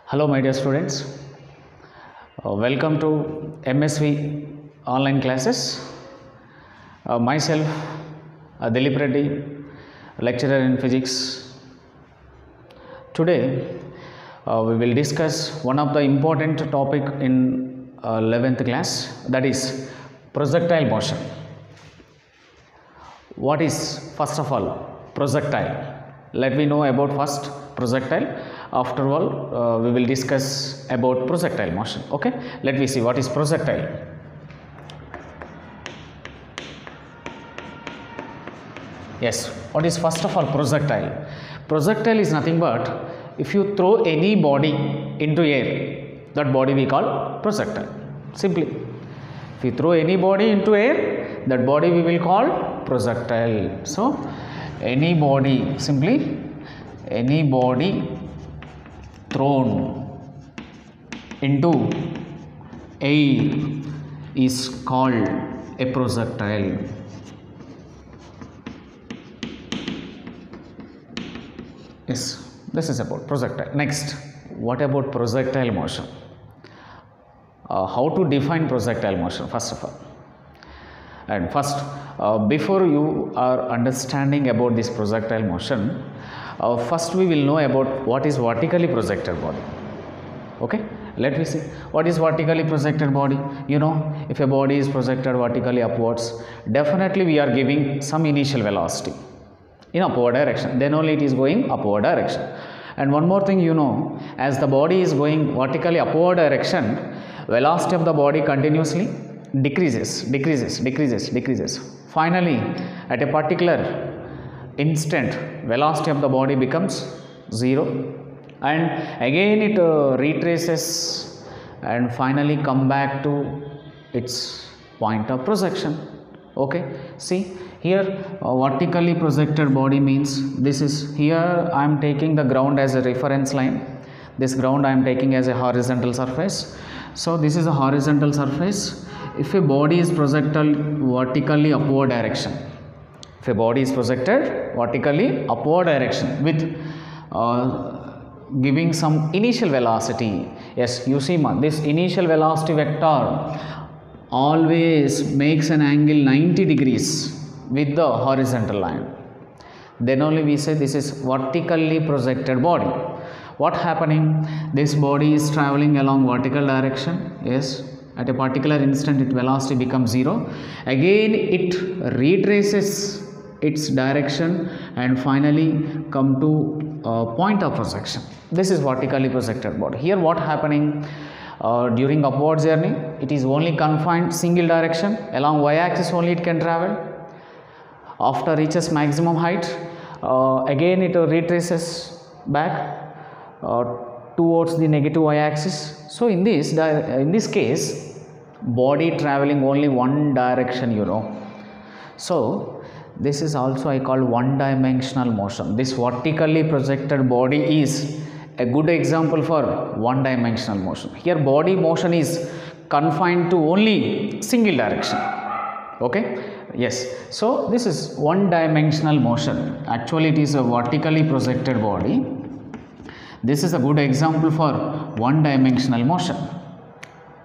Hello, my dear students. Welcome to MSV online classes. Myself, Dilip Reddy, lecturer in physics. Today, we will discuss one of the important topic in 11th class, that is projectile motion. What is, first of all, projectile? Let me know about first projectile. After all, we will discuss about projectile motion. Okay, let me see what is projectile. Yes, what is first of all projectile? Projectile is nothing but if you throw any body into air, that body we call projectile. Simply, if you throw any body into air, that body we will call projectile. So, any body, simply any body thrown into air is called a projectile. Yes, this is about projectile. Next, what about projectile motion? How to define projectile motion, first of all? And first, before you are understanding about this projectile motion, first we will know about what is vertically projected body. Okay, let me see what is vertically projected body. You know, if a body is projected vertically upwards, definitely we are giving some initial velocity in upward direction, then only it is going upward direction. And one more thing, you know, as the body is going vertically upward direction, velocity of the body continuously decreases. Finally, at a particular instant, velocity of the body becomes 0, and again it retraces and finally come back to its point of projection. Okay, see here, vertically projected body means this is, here I am taking the ground as a reference line, this ground I am taking as a horizontal surface. So this is a horizontal surface. If a body is projected vertically upward direction, if a body is projected vertically upward direction with giving some initial velocity, yes, you see this initial velocity vector always makes an angle 90 degrees with the horizontal line, then only we say this is vertically projected body. What happening? This body is traveling along vertical direction, yes, at a particular instant its velocity becomes 0, again it retraces its direction and finally come to point of projection. This is vertically projected body. Here what happening? During upward journey, it is only confined single direction, along y-axis only it can travel. After reaches maximum height, again it retraces back towards the negative y-axis. So in this case, body traveling only one direction, you know. So this is also I call one-dimensional motion. This vertically projected body is a good example for one-dimensional motion. Here body motion is confined to only single direction. Okay, yes, so this is one-dimensional motion. Actually it is a vertically projected body. This is a good example for one-dimensional motion.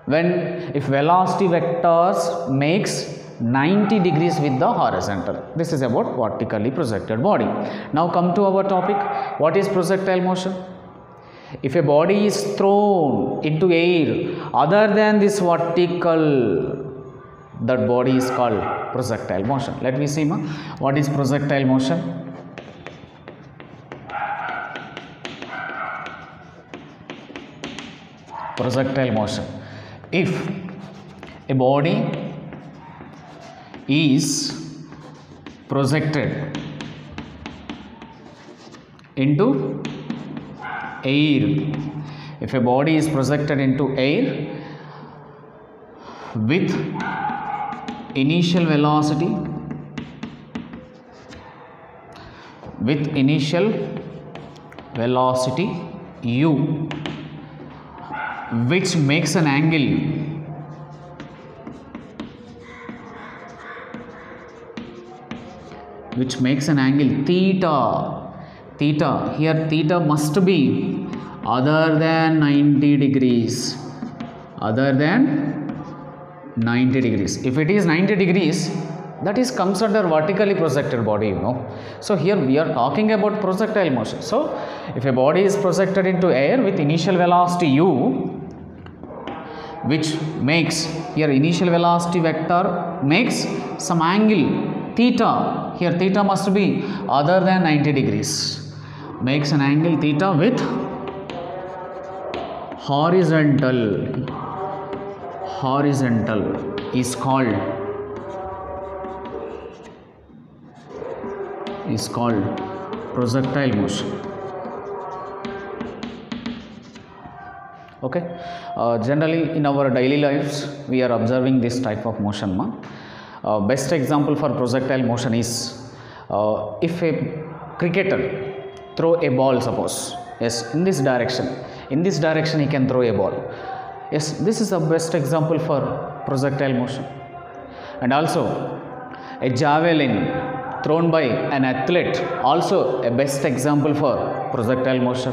When if velocity vectors makes 90 degrees with the horizontal. This is about vertically projected body. Now come to our topic. What is projectile motion? If a body is thrown into air other than this vertical, that body is called projectile motion. Let me see what is projectile motion. Projectile motion. If a body is projected into air, if a body is projected into air with initial velocity u, which makes an angle theta. Here theta must be other than 90 degrees, other than 90 degrees. If it is 90 degrees, that is considered vertically projected body, you know. So here we are talking about projectile motion. So if a body is projected into air with initial velocity u, which makes here initial velocity vector makes some angle theta, here theta must be other than 90 degrees, makes an angle theta with horizontal is called projectile motion. Okay, generally in our daily lives we are observing this type of motion. Best example for projectile motion is if a cricketer throw a ball, suppose, yes, in this direction he can throw a ball. Yes, this is the best example for projectile motion. And also a javelin thrown by an athlete, also a best example for projectile motion.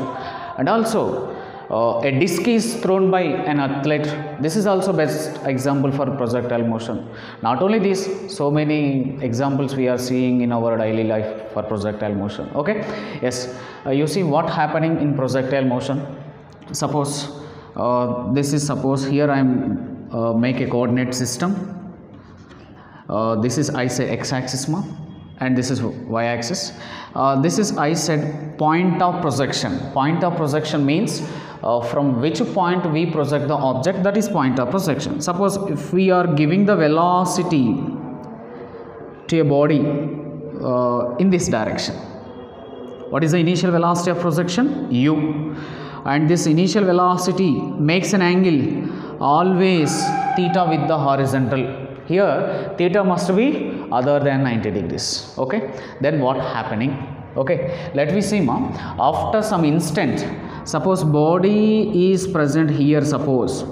And also a disc is thrown by an athlete, this is also best example for projectile motion. Not only this, so many examples we are seeing in our daily life for projectile motion. Okay, yes, you see what happening in projectile motion. Suppose this is, suppose here I am make a coordinate system. This is, I say, x-axis and this is y-axis. This is, I said, point of projection. Point of projection means from which point we project the object, that is point of projection. Suppose if we are giving the velocity to a body in this direction, what is the initial velocity of projection? U. And this initial velocity makes an angle always theta with the horizontal. Here theta must be other than 90 degrees. Okay, then what happening? Okay, let me see, ma'am. After some instant, suppose body is present here. Suppose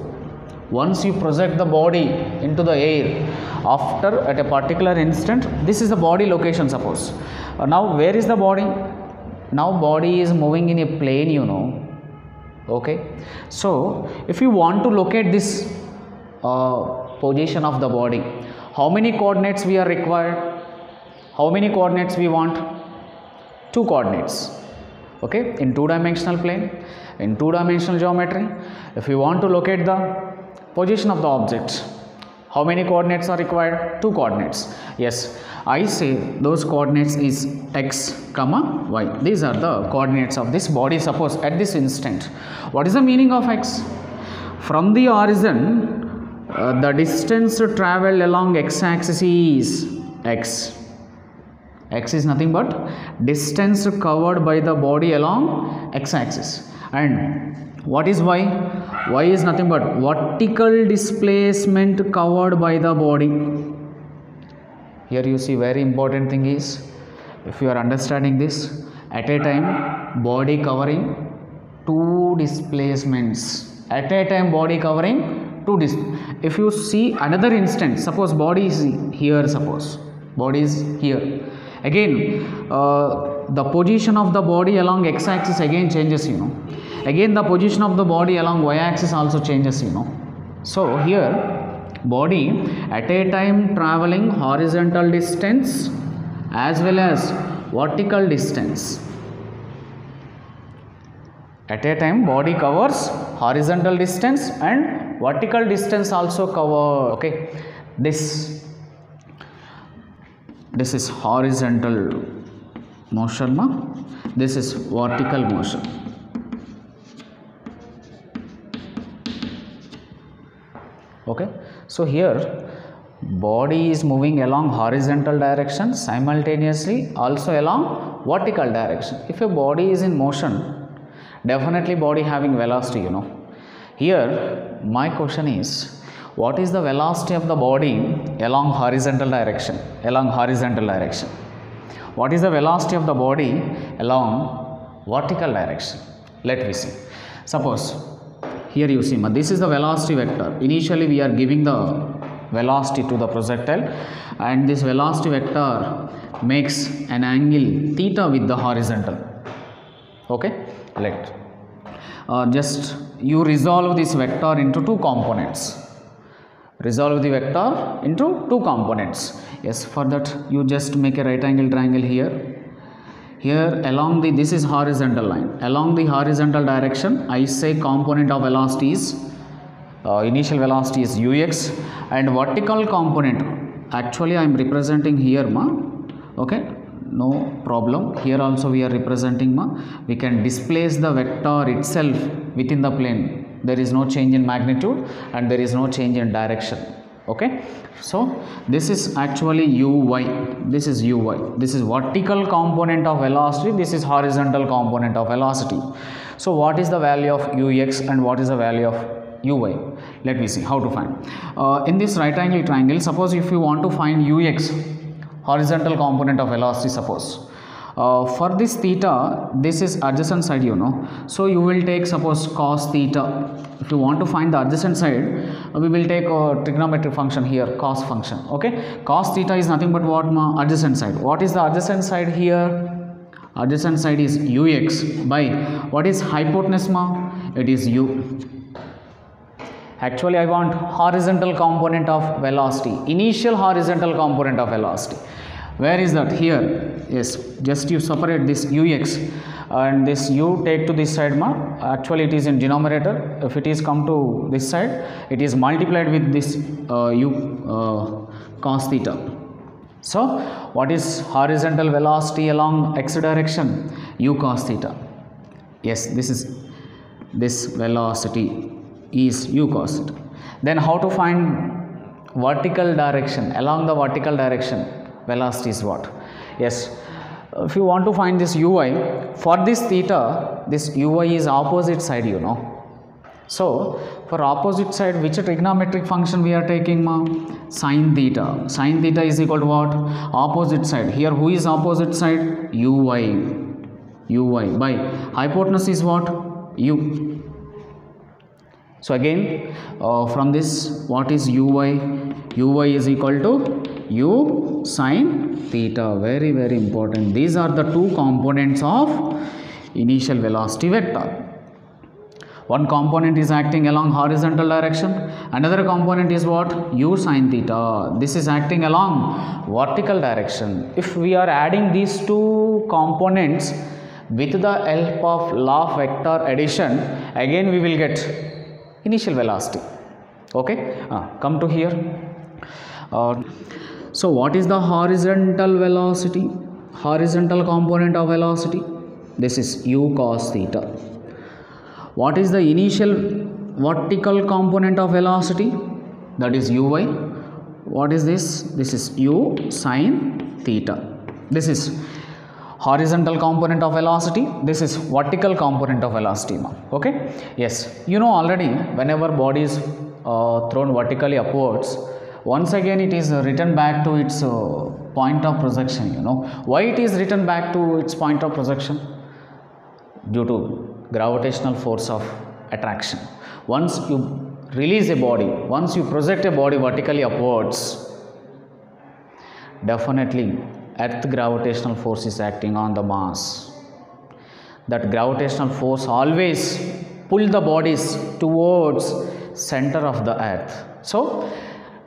once you project the body into the air, after at a particular instant, this is the body location. Suppose now where is the body? Now body is moving in a plane, you know. Okay, so if you want to locate this position of the body, how many coordinates we are required? How many coordinates we want? 2 coordinates. Okay, in 2-dimensional plane, in 2-dimensional geometry, if you want to locate the position of the object, how many coordinates are required? 2 coordinates. Yes, I say those coordinates is x comma y. These are the coordinates of this body. Suppose at this instant, what is the meaning of x? From the origin, the distance traveled along x-axis is x. X is nothing but distance covered by the body along x-axis. And what is y? Y is nothing but vertical displacement covered by the body. Here you see very important thing is, if you are understanding this, at a time body covering 2 displacements. At a time body covering 2 displacements. If you see another instance, suppose body is here, suppose body is here. Again the position of the body along x-axis again changes, you know. Again the position of the body along y-axis also changes, you know. So here body at a time traveling horizontal distance as well as vertical distance. At a time body covers horizontal distance and vertical distance also cover. Okay, this is horizontal motion, this is vertical motion. Okay, so here body is moving along horizontal direction, simultaneously also along vertical direction. If a body is in motion, definitely body having velocity, you know. Here my question is, what is the velocity of the body along horizontal direction? What is the velocity of the body along vertical direction? Let me see. Suppose here you see, this is the velocity vector. Initially we are giving the velocity to the projectile, and this velocity vector makes an angle theta with the horizontal. Okay, let just you resolve this vector into two components. Resolve the vector into two components. Yes, for that you just make a right angle triangle here. Here along the, this is horizontal line. Along the horizontal direction, I say component of velocity is, initial velocity is ux, and vertical component, actually I am representing here ma, okay, no problem. Here also we are representing ma, we can displace the vector itself within the plane. There is no change in magnitude and there is no change in direction. Okay, so this is actually uy, this is uy, this is vertical component of velocity, this is horizontal component of velocity. So what is the value of ux and what is the value of uy? Let me see how to find. In this right angle triangle, suppose if you want to find ux, horizontal component of velocity, suppose for this theta, this is adjacent side, you know, so you will take suppose cos theta. If you want to find the adjacent side, we will take a trigonometric function here, cos function. Okay, cos theta is nothing but what ma, adjacent side. What is the adjacent side here? Adjacent side is ux by what is hypotenuse ma, it is u. Actually I want horizontal component of velocity, initial horizontal component of velocity. Where is that? Here. Yes, just you separate this ux and this u take to this side ma, actually it is in denominator. If it is come to this side, it is multiplied with this u cos theta. So what is horizontal velocity along x direction? U cos theta. Yes, this is, this velocity is u cos theta. Then how to find vertical direction? Along the vertical direction, velocity is what? Yes, if you want to find this uy, for this theta, this uy is opposite side, you know. So for opposite side, which trigonometric function we are taking ma? Sin theta. Sin theta is equal to what? Opposite side. Here who is opposite side? uy. Uy by hypotenuse is what? U. So again from this, what is uy? Uy is equal to u sin theta. Very very important. These are the two components of initial velocity vector. One component is acting along horizontal direction, another component is what? U sin theta. This is acting along vertical direction. If we are adding these two components with the help of law of vector addition, again we will get initial velocity. Okay, come to here. So what is the horizontal velocity? Horizontal component of velocity? This is u cos theta. What is the initial vertical component of velocity? That is uy. What is this? This is u sin theta. This is horizontal component of velocity. This is vertical component of velocity. Okay. Yes. You know already, whenever body is thrown vertically upwards, once again it is returned back to its point of projection. You know why it is returned back to its point of projection? Due to gravitational force of attraction. Once you release a body, once you project a body vertically upwards, definitely earth gravitational force is acting on the mass. That gravitational force always pull the bodies towards center of the earth. So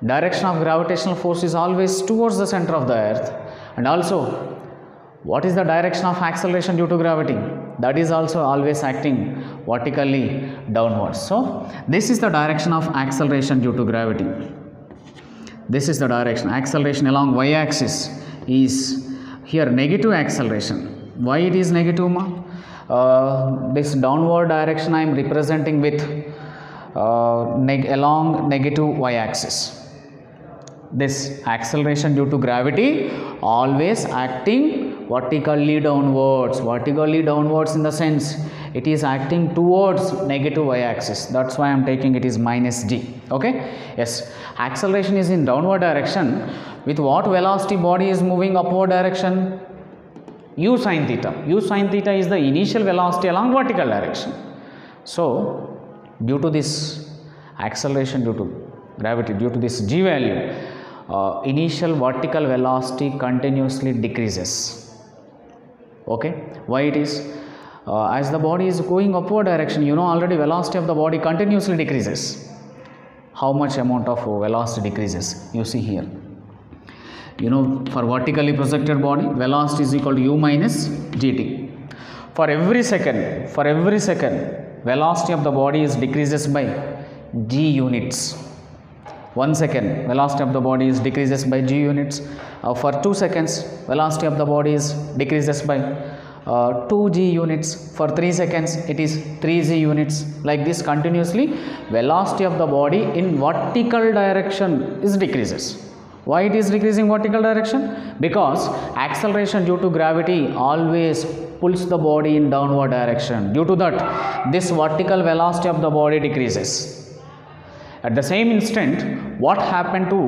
direction of gravitational force is always towards the center of the earth. And also, what is the direction of acceleration due to gravity? That is also always acting vertically downwards. So this is the direction of acceleration due to gravity. This is the direction. Acceleration along y-axis is here negative acceleration. Why it is negative ma? This downward direction I am representing with along negative y-axis. This acceleration due to gravity always acting vertically downwards. Vertically downwards in the sense it is acting towards negative y-axis. That's why I am taking it is minus g. Okay. Yes. Acceleration is in downward direction. With what velocity body is moving upward direction? U sin theta. U sin theta is the initial velocity along vertical direction. So due to this acceleration due to gravity, due to this g value, initial vertical velocity continuously decreases. Okay, why it is? as the body is going upward direction, you know already velocity of the body continuously decreases. How much amount of velocity decreases? You see here. You know, for vertically projected body, velocity is equal to u minus gt. For every second, velocity of the body is decreases by g units. 1 second, velocity of the body is decreases by g units. For 2 seconds, velocity of the body is decreases by 2g units. For 3 seconds, it is 3g units. Like this continuously, velocity of the body in vertical direction is decreases. Why it is decreasing vertical direction? Because acceleration due to gravity always pulls the body in downward direction. Due to that, this vertical velocity of the body decreases. At the same instant, what happened to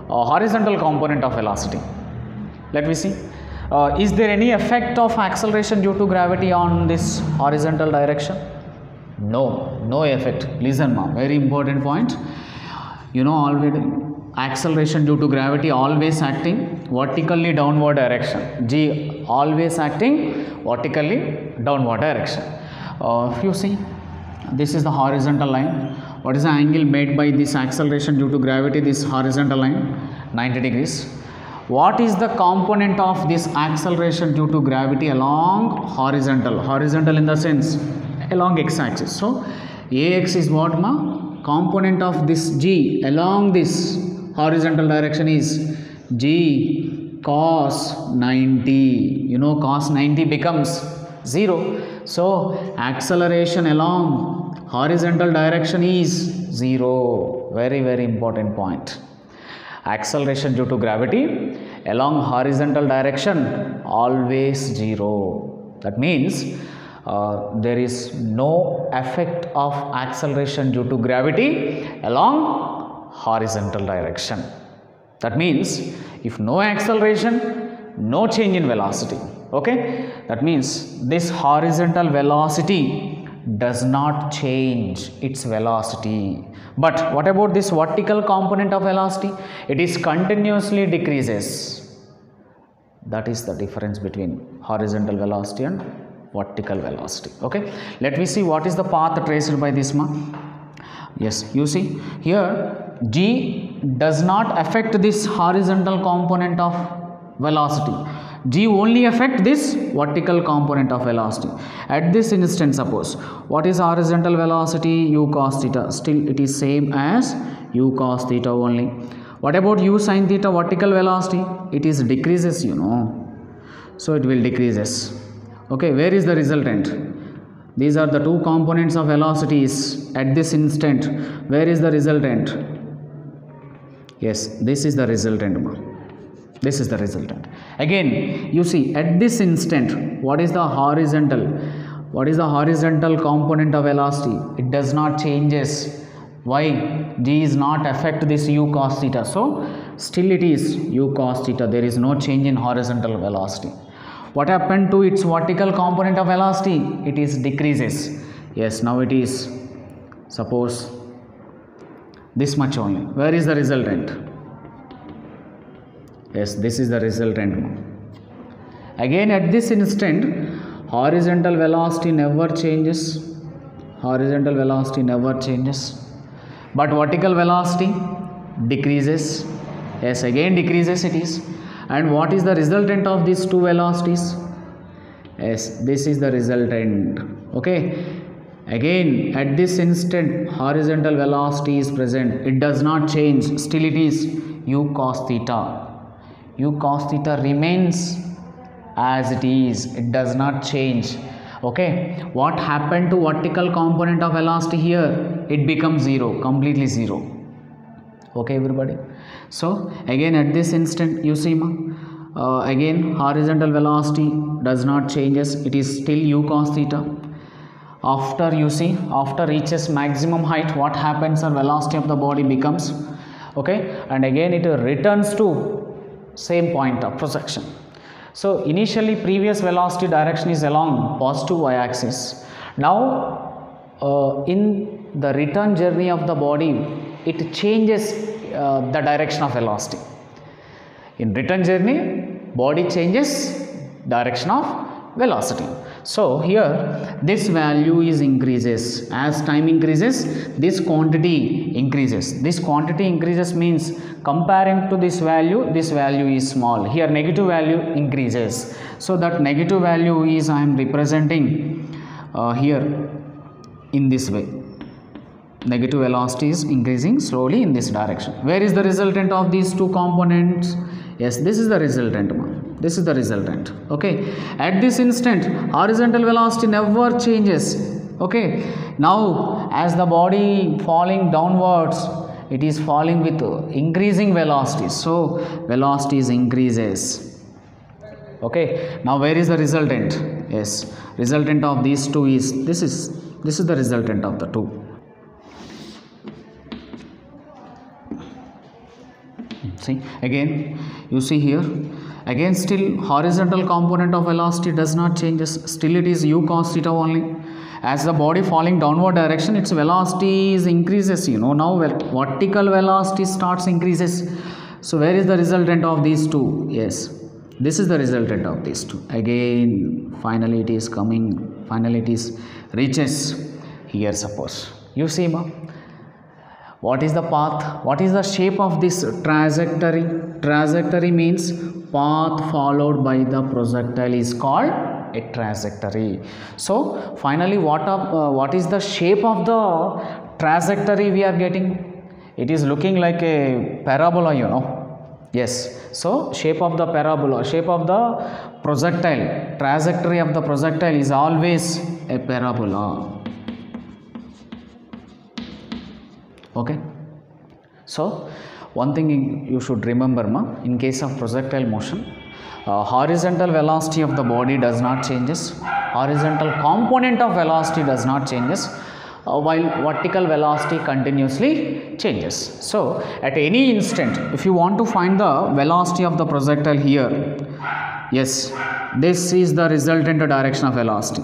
horizontal component of velocity? Let me see. Is there any effect of acceleration due to gravity on this horizontal direction? No effect. Listen, ma, very important point. You know already, acceleration due to gravity always acting vertically downward direction. G always acting vertically downward direction. If you see, this is the horizontal line. What is the angle made by this acceleration due to gravity? This horizontal line, 90 degrees. What is the component of this acceleration due to gravity along horizontal? Horizontal in the sense along x-axis. So ax is what, ma? Component of this g along this horizontal direction is g cos 90. You know cos 90 becomes 0. So acceleration along horizontal direction is 0. Very important point. Acceleration due to gravity along horizontal direction always 0. That means there is no effect of acceleration due to gravity along horizontal direction. That means if no acceleration, no change in velocity. Okay, that means this horizontal velocity does not change its velocity. But what about this vertical component of velocity? It is continuously decreases. That is the difference between horizontal velocity and vertical velocity. Okay, let me see what is the path traced by this ma. Yes, you see here g does not affect this horizontal component of velocity. G only affect this vertical component of velocity. At this instant, suppose what is horizontal velocity? U cos theta. Still it is same as u cos theta only. What about u sin theta vertical velocity? It is decreases, you know. So it will decreases. Okay, where is the resultant? These are the two components of velocities at this instant. Where is the resultant? Yes, this is the resultant. This is the resultant. Again, you see at this instant, what is the horizontal? What is the horizontal component of velocity? It does not changes. Why? G is not affect this u cos theta. So still it is u cos theta. There is no change in horizontal velocity. What happened to its vertical component of velocity? It is decreases. Yes, now it is, suppose, this much only. Where is the resultant? Yes, this is the resultant. Again at this instant, horizontal velocity never changes. Horizontal velocity never changes. But vertical velocity decreases. Yes, again decreases it is. And what is the resultant of these two velocities? Yes, this is the resultant. Okay. Again at this instant, horizontal velocity is present. It does not change. Still it is u cos theta. U cos theta remains as it is. It does not change. Okay. What happened to vertical component of velocity here? It becomes 0. Completely 0. Okay, everybody. So again at this instant, you see again horizontal velocity does not changes. It is still u cos theta. After you see, after reaches maximum height, what happens? The velocity of the body becomes, okay, and again it returns to same point of projection. So initially previous velocity direction is along positive y-axis. Now in the return journey of the body, it changes the direction of velocity. In return journey, body changes direction of velocity. So here this value is increases. As time increases, this quantity increases. This quantity increases means comparing to this value is small. Here negative value increases. So that negative value is I am representing here in this way. Negative velocity is increasing slowly in this direction. Where is the resultant of these two components? Yes, this is the resultant. This is the resultant. Okay. At this instant, horizontal velocity never changes. Okay. Now, as the body falling downwards, it is falling with increasing velocity. So, velocity is increases. Okay. Now, where is the resultant? Yes, resultant of these two is this is the resultant of the two. See again, you see here again still horizontal component of velocity does not changes, still it is u cos theta only. As the body falling downward direction, its velocity is increases, you know. Now vertical velocity starts increases. So where is the resultant of these two? Yes, this is the resultant of these two. Again finally it is coming, finally it is reaches here. Suppose you see ma, what is the path? What is the shape of this trajectory? Trajectory means path followed by the projectile is called a trajectory. So finally what is the shape of the trajectory we are getting? It is looking like a parabola, you know. Yes. So shape of the parabola, shape of the projectile, trajectory of the projectile is always a parabola. Okay. So one thing you should remember ma, in case of projectile motion, horizontal velocity of the body does not changes, horizontal component of velocity does not changes, while vertical velocity continuously changes. So at any instant, if you want to find the velocity of the projectile here, yes, this is the resultant direction of velocity.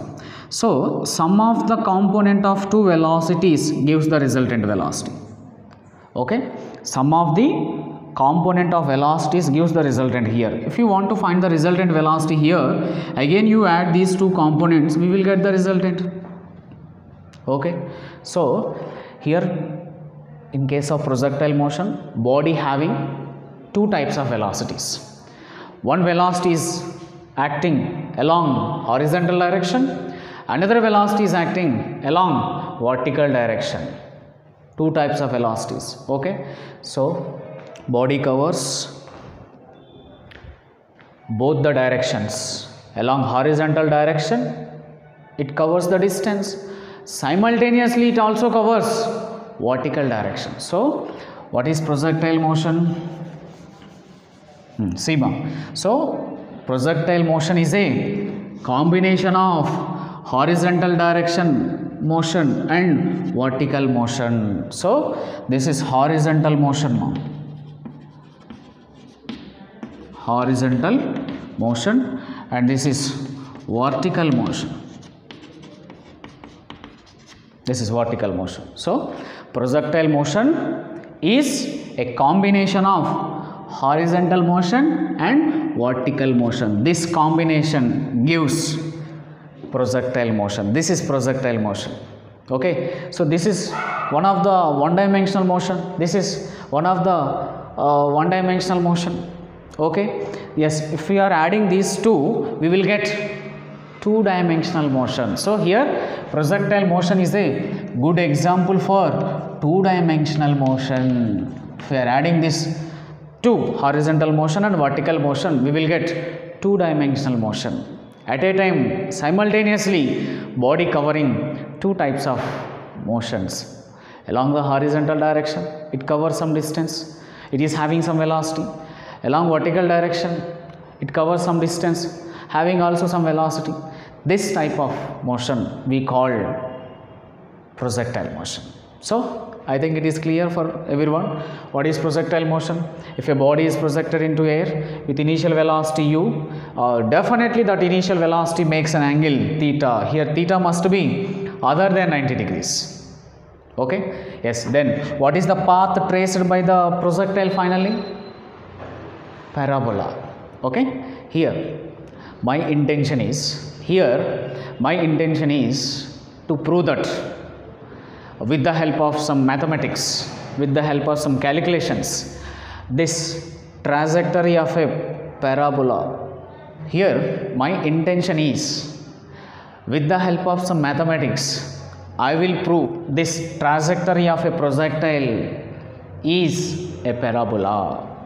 So sum of the component of two velocities gives the resultant velocity. Okay, sum of the component of velocities gives the resultant here. If you want to find the resultant velocity here, again you add these two components, we will get the resultant. Okay, so here in case of projectile motion, body having two types of velocities. One velocity is acting along horizontal direction, another velocity is acting along vertical direction. Two types of velocities. Okay, so body covers both the directions. Along horizontal direction, it covers the distance. Simultaneously, it also covers vertical direction. So what is projectile motion? So projectile motion is a combination of horizontal direction motion and vertical motion. So this is horizontal motion now. Horizontal motion, and this is vertical motion. This is vertical motion. So projectile motion is a combination of horizontal motion and vertical motion. This combination gives projectile motion. This is projectile motion. Okay, so this is one of the one-dimensional motion. This is one of the one-dimensional motion. Okay, yes, if we are adding these two, we will get two-dimensional motion. So here projectile motion is a good example for two-dimensional motion. If we are adding this two, horizontal motion and vertical motion, we will get two-dimensional motion. At a time, simultaneously, body covering two types of motions. Along the horizontal direction, it covers some distance, it is having some velocity. Along vertical direction, it covers some distance, having also some velocity. This type of motion we call projectile motion. So I think it is clear for everyone what is projectile motion. If a body is projected into air with initial velocity u, definitely that initial velocity makes an angle theta. Here theta must be other than 90 degrees. Okay, yes. Then what is the path traced by the projectile finally? Parabola. Okay, here my intention is Here my intention is to prove that with the help of some mathematics, with the help of some calculations, this trajectory of a parabola, here my intention is with the help of some mathematics I will prove this trajectory of a projectile is a parabola.